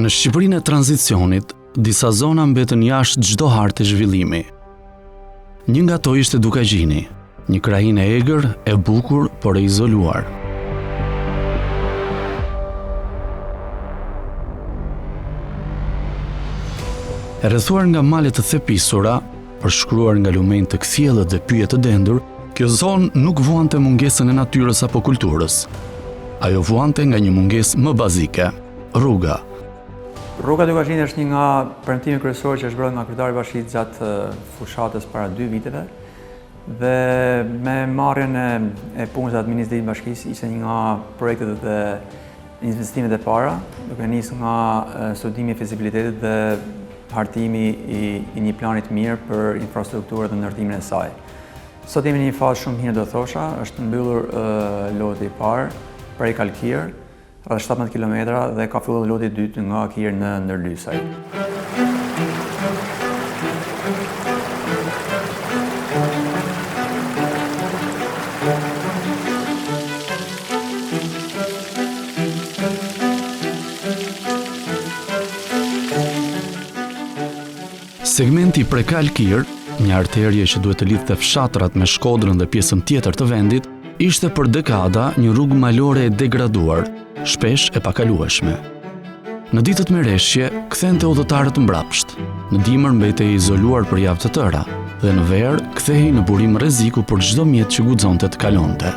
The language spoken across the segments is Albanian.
Në Shqipërinë e tranzicionit, disa zona mbetën jashtë çdo harte zhvillimi. Një nga to ishte Dukagjini, një krajinë e egër, e bukur, por e izoluar. E rrethuar nga male të thepisura, përshkruar nga lumenj të kthjellët dhe pyje të dendur, kjo zonë nuk vuante mungesën e natyrës apo kulturës. Ajo vuante nga një mungesë më bazike, rruga. Rruga Dukagjini është një nga premtimet kryesorë që është bërë nga kryetari i bashkisë gjatë fushatës para 2 viteve dhe me marrjen e punës së administrativit të bashkisë ishte një nga projektet dhe investimet e para, duke nisur nga studimi i fizibilitetit dhe hartimi i një plani të mirë për infrastrukturën dhe ndërtimin e saj. Sot jemi në një fazë shumë hire do thosha, është mbyllur loti i parë prej Kalkir, rreth 17 kilometra dhe ka filluar loti i dytë nga Kir në Ndërlysaj. Segmenti prej Kalkir, një arterje që duhet të lidhte fshatrat me Shkodrën dhe pjesën tjetër të vendit, ishte për dekada një rrugë malore e degraduar, shpesh e pakalueshme. Në ditët me reshje, kthente udhëtarët mbrapsht, në dimër mbetej e izoluar për javë të tëra, dhe në verë kthehej në burim rreziku për çdo mjet që guxonte të kalonte.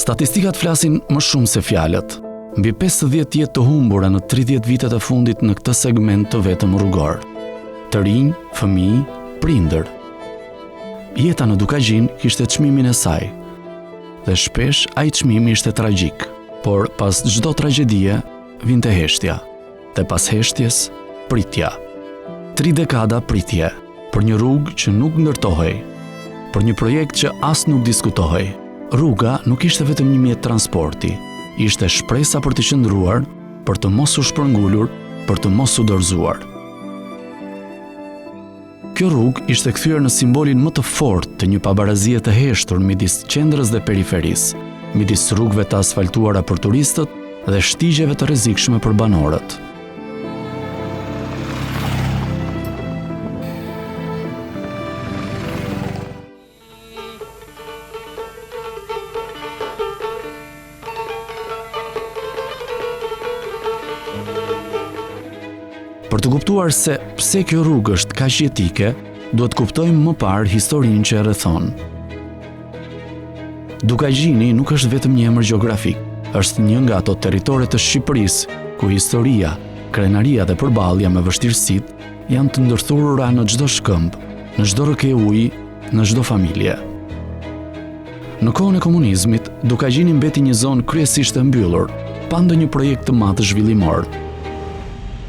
Statistikat flasin më shumë se fjalët. Mbi 50 jetë të humbura në 30 vitet e fundit në këtë segment të vetëm rrugor. Të rinj, fëmijë, prindër. Jeta në Dukagjin kishte çmimin e saj, dhe shpesh ai çmimi ishte tragjik, por pas çdo tragjedie vinte heshtja, dhe pas heshtjes pritja. 3 dekada pritje, për një rrugë që nuk ndërtohej, për një projekt që as nuk diskutohej. Rruga nuk ishte vetëm një mjet transporti, ishte shpresa për të qëndruar, për të mos u shpërngulur, për të mos u dorëzuar. Kjo rrugë ishte kthyer në simbolin më të fortë të një pabarazie të heshtur midis qendrës dhe periferisë, midis rrugëve të asfaltuara për turistët dhe shtigjeve të rrezikshme për banorët. Për të kuptuar se pse kjo rrugë është kaq jetike, duhet kuptojmë më parë historinë që e rrethon. Dukagjini nuk është vetëm një emër gjeografik, është një nga ato territore të Shqipërisë ku historia, krenaria dhe përballja me vështirësitë janë të ndërthurura në çdo shkëmb, në çdo rrëke uji, në çdo familje. Në kohën e komunizmit, Dukagjini mbeti një zonë kryesisht e mbyllur, pa ndonjë projekt të madh zhvillimor.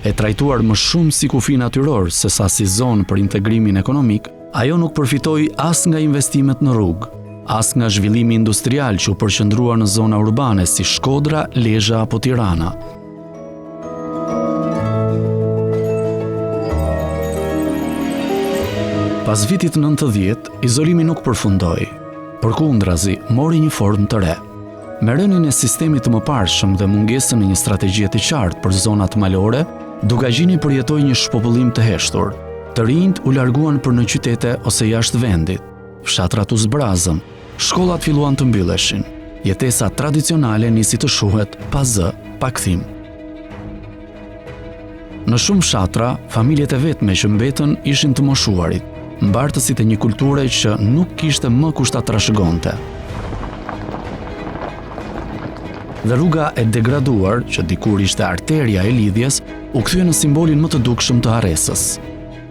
E trajtuar më shumë si kufi natyror se sa si zonë për integrimin ekonomik, ajo nuk përfitoi as nga investimet në rrugë, as nga zhvillimi industrial që u përqendrua në zona urbane si Shkodra, Lezhë apo Tirana. Pas vitit 90, izolimi nuk përfundoi. Përkundrazi, mori një formë të re. Me rënien e sistemit të mëparshëm dhe mungesën e një strategjie të qartë për zonat malore, Dukagjini përjetoi një shpopullim të heshtur. Të rinjt u larguan për në qytete ose jashtë vendit. Fshatrat u zbrazën, shkollat filluan të mbylleshin. Jetesa tradicionale nisi të shuhet pa zë, pa kthim. Në shumë fshatra, familjet e vetme që mbetën ishin të moshuarit, mbartësit e një kulture që nuk kishte më kush ta trashëgonte. Dhe rruga e degraduar, që dikur ishte arteria e lidhjes, u kthye në simbolin më të dukshëm të Arresës.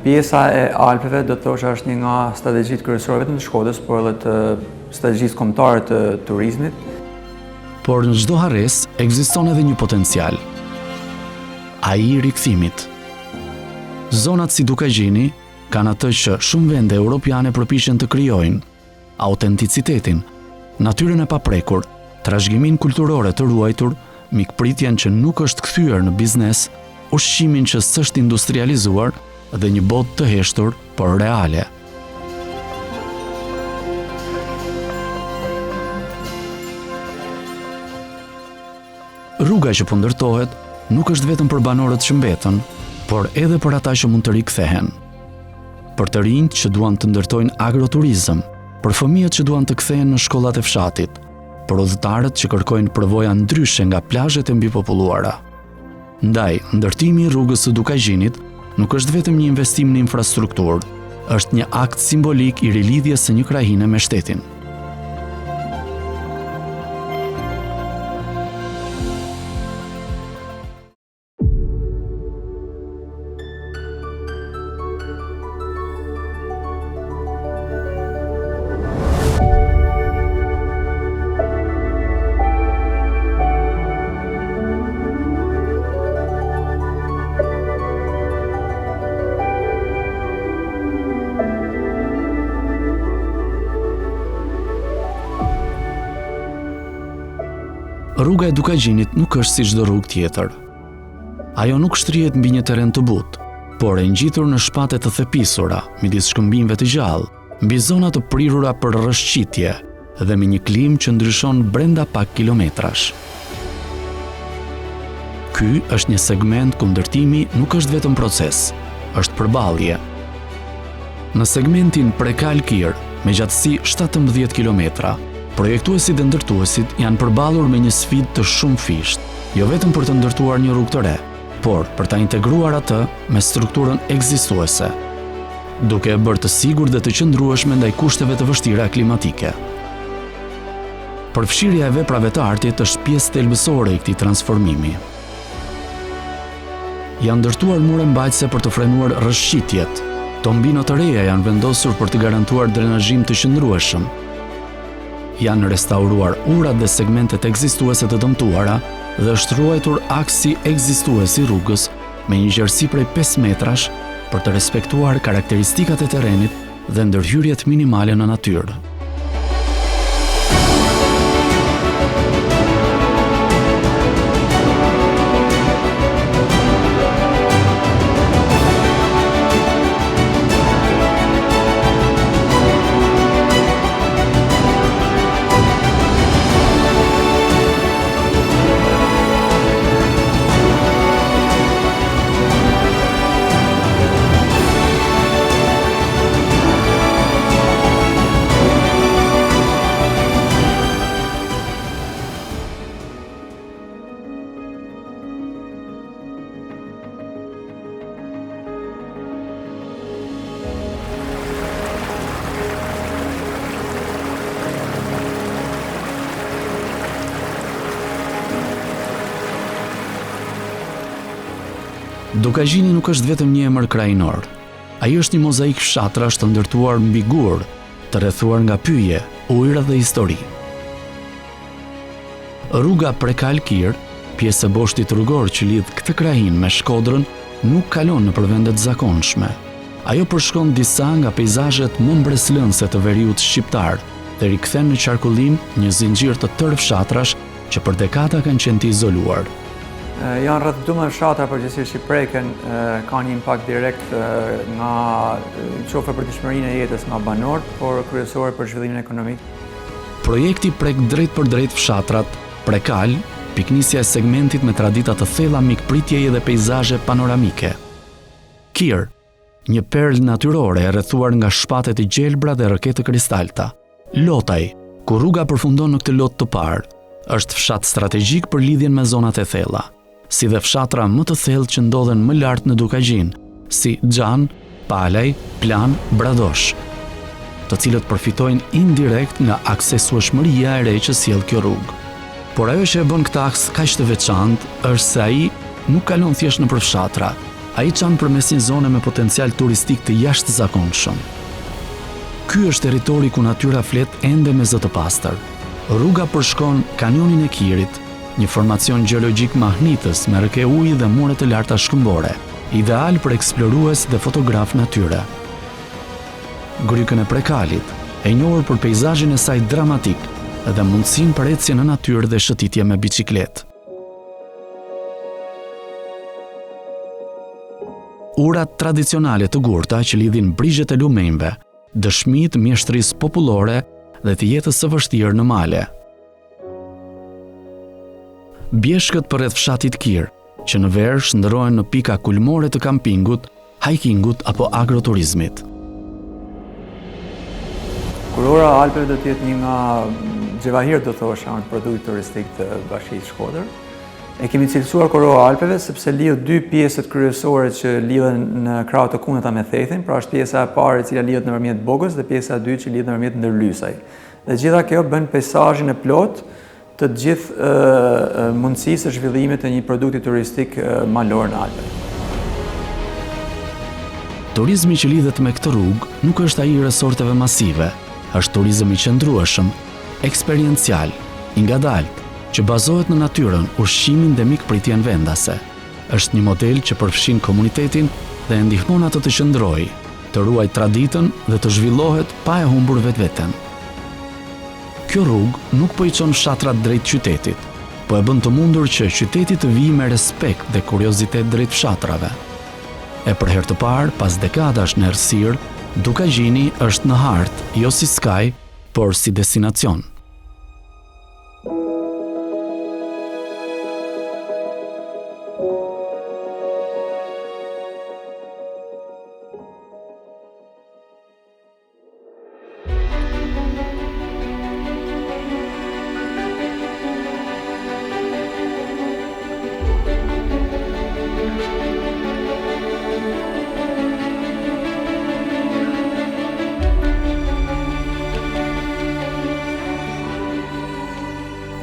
Pjesa e Alpeve do të thosha është një nga strategjitë kryesore vetëm të Shkodrës, por edhe të strategjisë kombëtare të turizmit. Por në çdo Arresë ekziston edhe një potencial. Ai i rikthimit. Zonat si Dukagjini kanë atë që shumë vende europiane përpiqen të krijojnë: autenticitetin, natyrën e paprekur, trashëgimin kulturore të ruajtur, mikpritjen që nuk është kthyer në biznes, ushqimin që s'është industrializuar dhe një botë të heshtur, por reale. rruga që po ndërtohet nuk është vetëm për banorët që mbetën, por edhe për ata që mund të rikthehen. Për të rinjt që duan të ndërtojnë agroturizëm, për fëmijët që duan të kthehen në shkollat e fshatit, për udhëtarët që kërkojnë përvoja ndryshe nga plazhet e mbipopulluara. Ndaj, ndërtimi i rrugës së Dukajgjinit nuk është vetëm një investim në infrastrukturë, është një akt simbolik i rilidhjes së një krajine me shtetin. Rruga e Dukajgjinit nuk është si çdo rrugë tjetër. Ajo nuk shtrihet mbi një terren të butë, por e ngjitur në shpate të thepisura, midis shkëmbimeve të gjallë, mbi zona të prirura për rrëshqitje dhe me një klimë që ndryshon brenda pak kilometrash. Ky është një segment ku ndërtimi nuk është vetëm proces, është përballje. Në segmentin Prekal-Kir, me gjatësi 17 kilometra, projektuesit dhe ndërtuesit janë përballur me një sfidë të shumë fisht, jo vetëm për të ndërtuar një rrugë të re, por për ta integruar atë me strukturën ekzistuese, duke e bërë të sigurt dhe të qëndrueshme ndaj kushteve të vështira klimatike. Përfshirja e veprave të artit është pjesë thelbësore e këtij transformimi. Janë ndërtuar mure mbajtëse për të frenuar rrëshqitjet. Tombino të reja janë vendosur për të garantuar drenazhim të qëndrueshëm. Janë restauruar urat dhe segmentet ekzistuese të dëmtuara dhe është ruajtur aksi ekzistues i rrugës me një gjerësi prej 5 metrash për të respektuar karakteristikat e terrenit dhe ndërhyrjet minimale në natyrë. Dukajgjini nuk është vetëm një emër krajinor. Ai është një mozaik fshatrash të ndërtuar mbi gur, të rrethuar nga pyje, ujëra dhe histori. Rruga Prekal-Kir, pjesë e boshtit rrugor që lidh këtë krajinë me Shkodrën, nuk kalon nëpër vende të zakonshme. Ajo përshkon disa nga peizazhet më mbreslënse të veriut shqiptar dhe rikthen në qarkullim një zinxhir të tërë fshatrash që për dekada kanë qenë të izoluar. Janë rreth 12 fshatra përgjithsisht që preken, kanë një impakt direkt nga qoftë për dëshmërinë e jetës nga banorët, por kryesore për zhvillimin ekonomik. Projekti prek drejt për drejt fshatrat, Prekal, piknisja e segmentit me tradita të thella mikpritjeje dhe peizazhe panoramike. Kir, një perlë natyrore e rrethuar nga shpate të gjelbra dhe rrëket të kristalta. Lotaj, ku rruga përfundon në këtë lot të parë, është fshat strategjik për lidhjen me zonat e thella, si dhe fshatra më të thellë që ndodhen më lart në Dukajgjin, si Xhan, Palaj, Plan, Bradosh, të cilët përfitojnë indirekt nga aksesueshmëria e re që sjell kjo rrugë. Por ajo që e bën këtë aks kaq të veçantë është se ai nuk kalon thjesht nëpër fshatra, ai çan përmes një zone me potencial turistik të jashtëzakonshëm. Ky është territori ku natyra flet ende me zë të pastër. Rruga përshkon kanionin e Kirit, një formacion gjeologjik mahnitës me rrëke ujë dhe more të larta shkëmbore, ideal për eksplorues dhe fotograf natyre. Grykën e Prekalit, e njohur për peizazhin e saj dramatik dhe mundësinë për ecje në natyrë dhe shëtitje me biçikletë. Urat tradicionale të gurta që lidhin brigjet e lumenjve, dëshmi të mjeshtrisë popullore dhe të jetës së vështirë në male. bjeshkët përreth fshatit Kir, që në verë shndërrohen në pika kulmore të kampingut, hikingut apo agroturizmit. Kurora e Alpeve do të jetë një nga gjevahirët do thosha në produkt turistik të Bashkisë Shkodër. E kemi cilësuar Kurora e Alpeve sepse lidh dy pjesët kryesore që lidhen në krahët e kundërta me thethin, pra është pjesa e parë e cila lidhet nëpërmjet bogës dhe pjesa e dytë që lidhet nëpërmjet ndërlysaj. Dhe gjitha kjo bën peizazhin e plot të gjithë mundësisë së zhvillimit të një produkti turistik malor në Alpe. Turizmi që lidhet me këtë rrugë nuk është ai i resorteve masive, është turizëm i qëndrueshëm, eksperiencial, i ngadalt, që bazohet në natyrën, ushqimin dhe mikpritjen vendase. Është një model që përfshin komunitetin dhe e ndihmon atë të qëndrojë, të ruajë traditën dhe të zhvillohet pa e humbur vetveten. Kjo rrugë nuk po i çon fshatrat drejt qytetit, po e bën të mundur që qyteti të vijë me respekt dhe kuriozitet drejt fshatrave. E për herë të parë, pas dekadash në errësirë, Dukagjini është në hartë, jo si skaj, por si destinacion.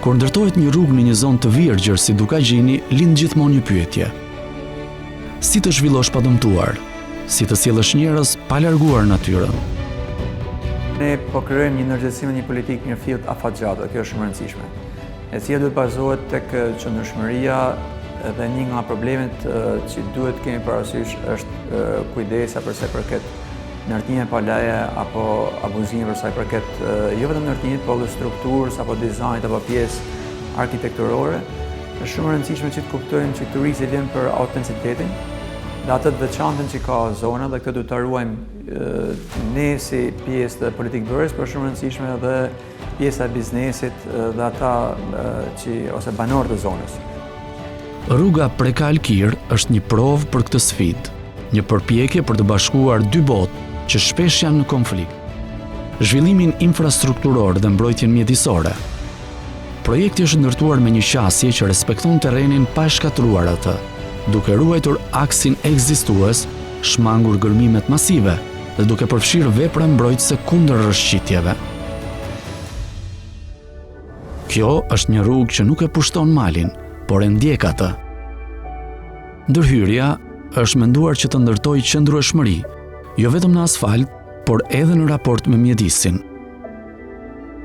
Kur ndërtohet një rrugë në një zonë të virgjër si Dukagjini, lind gjithmonë një pyetje. Si të zhvillosh pa dëmtuar? Si të sjellësh njerëz pa larguar natyrën? Ne po krijojmë një ndërgjegjësim një politikë mirëfillt afatgjate, dhe kjo është shumë e rëndësishme. E cila duhet bazohet tek qëndrueshmëria dhe një nga problemet që duhet kemi parasysh është kujdesa për sa i përket ndërtimit pa leje apo abuzimit për sa i përket jo vetëm ndërtimit, por edhe strukturës apo dizajnit apo pjesë arkitekturore. Është shumë e rëndësishme që të kuptojmë që turisti vjen për autenticitetin, dhe atë të veçantën që ka zona, dhe këtë duhet ta ruajmë ne si pjesë të politikë bërës, por shumë e rëndësishme edhe pjesa e biznesit dhe ata ose banorët e zonës. Rruga Prekal-Kir është një provë për këtë sfidë, një përpjekje për të bashkuar dy botë që shpesh janë në konflikt. Zhvillimin infrastrukturor dhe mbrojtjen mjedisore. Projekti është ndërtuar me një qasje që respekton terrenin pa e shkatruar atë, duke ruajtur aksin ekzistues, shmangur gërmimet masive dhe duke përfshirë vepra mbrojtëse kundër rrëshqitjeve. Kjo është një rrugë që nuk e pushton malin, por e ndjek atë. Ndërhyrja është menduar që të ndërtojë qëndrueshmëri, jo vetëm në asfalt, por edhe në raport me mjedisin.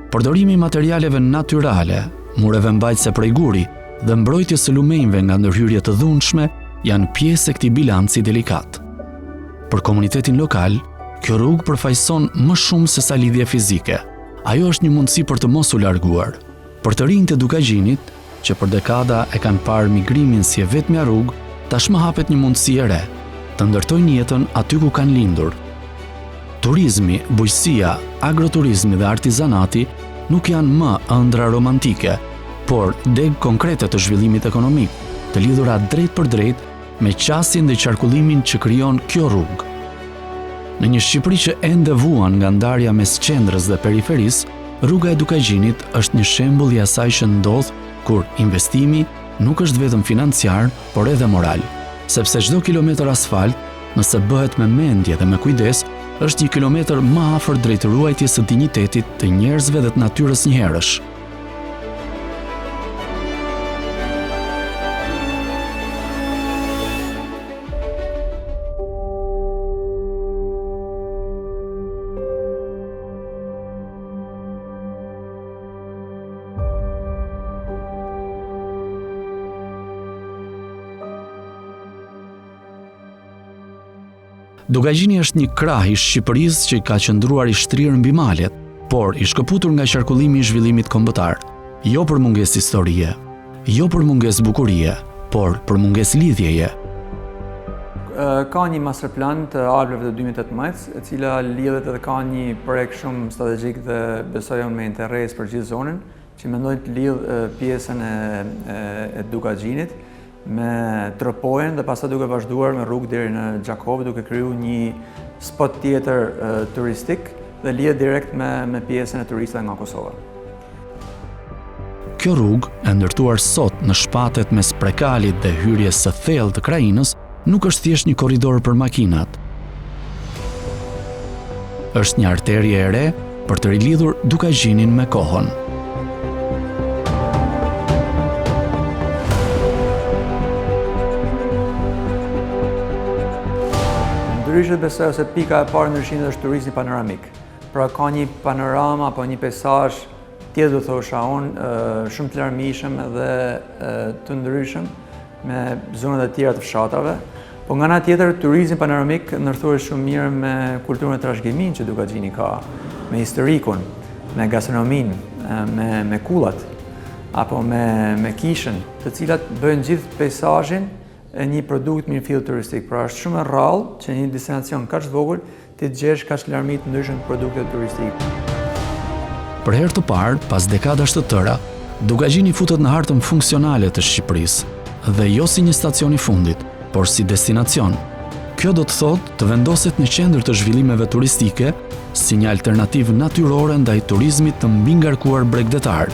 Përdorimi i materialeve natyrale, mureve mbajtëse prej guri dhe mbrojtjes së lumenjve nga ndërhyrje të dhunshme janë pjesë e këtij bilanci delikat. Për komunitetin lokal, kjo rrugë përfaqëson më shumë se sa lidhje fizike. Ajo është një mundësi për të mos u larguar. Për të rinjtë e Dukagjinit, që për dekada e kanë parë migrimin si e vetmja rrugë, tashmë hapet një mundësi e re, të ndërtojnë jetën aty ku kanë lindur. Turizmi, bujqësia, agroturizmi dhe artizanati nuk janë më ëndra romantike, por deg konkrete të zhvillimit ekonomik, të lidhura drejt për drejt me qasjen dhe qarkullimin që krijon kjo rrugë. Në një Shqipëri që ende vuan nga ndarja mes qendrës dhe periferisë, rruga e Dukagjinit është një shembull i asaj që ndodh kur investimi nuk është vetëm financiar, por edhe moral. Sepse çdo kilometër asfalt, nëse bëhet me mendje dhe me kujdes, është një kilometër më afër drejt ruajtjes së dinjitetit të njerëzve dhe të natyrës njëherësh. Dukagjini është një krah i Shqipërisë që ka qëndruar i shtrirë mbi malet, por i shkëputur nga qarkullimi i zhvillimit kombëtar, jo për mungesë historie, jo për mungesë bukurie, por për mungesë lidhjeje. Ka një masterplan të Alpeve të 2018, e cila lidhet edhe ka një projekt shumë strategjik dhe besoj unë me interes për gjithë zonën, që mendojnë të lidh pjesën e Dukagjinit me Tropojën dhe pastaj duke vazhduar me rrugë deri në Gjakovë, duke krijuar një spot tjetër turistik dhe lidhet direkt me pjesën e turistëve nga Kosova. Kjo rrugë, e ndërtuar sot në shpatet mes Prekalit dhe hyrjes së thellë të Krajinës, nuk është thjesht një korridor për makinat. Është një arterie e re për të rilidhur Dukagjinin me kohën. Ndryshe besoj se pika e parë në ndryshimit është turizmi panoramik. Pra ka një panorama apo një peizazh tjetër, do thosha unë, shumë të larmishëm dhe të ndryshëm me zonat e tjera të fshatrave. Po nga ana tjetër, turizmi panoramik ndërthuhet shumë mirë me kulturën e trashëgiminë që Dukagjini ka, me historikun, me gastronominë, me kullat, apo me kishën, të cilat bëjnë gjithë peizazhin e një produkt mirëfill turistik. Pra është shumë e rrallë që një destinacion kaq të vogël të gjesh kaq larmi të ndryshëm të produkte turistike. Për herë të parë, pas dekadash të tëra, Dukagjini futet në hartën funksionale të Shqipërisë dhe jo si një stacion i fundit, por si destinacion. Kjo do të thotë të vendoset në qendër të zhvillimeve turistike si një alternativë natyrore ndaj turizmit të mbingarkuar bregdetar,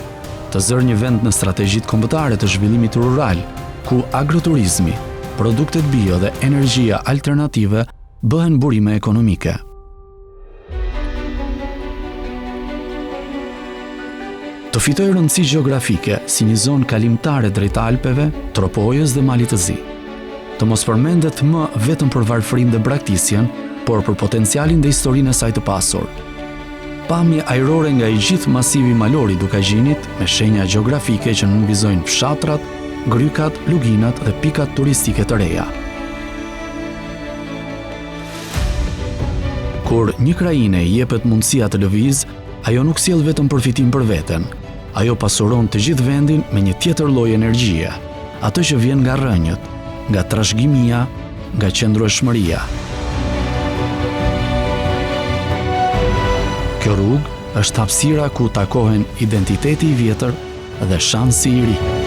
të zërë një vend në strategjitë kombëtare të zhvillimit rural, ku agroturizmi, produktet bio dhe energjia alternative bëhen burime ekonomike. Të fitoj rëndësi gjeografike si një zonë kalimtare drejt Alpeve, Tropojës dhe Malit të Zi. Të mos përmendet më vetëm për varfërinë dhe braktisjen, por për potencialin dhe historinë e saj të pasur. Pamje ajrore nga i gjithë masivi malor i Dukagjinit me shenja gjeografike që nënvizojnë fshatrat, grykat, luginat dhe pikat turistike të reja. Kur një krajine i jepet mundësia të lëviz, ajo nuk sjell vetëm përfitim për veten. Ajo pasuron të gjithë vendin me një tjetër lloj energjie, atë që vjen nga rrënjët, nga trashëgimia, nga qëndrueshmëria. Kjo rrugë është hapësira ku takohen identiteti i vjetër dhe shansi i ri.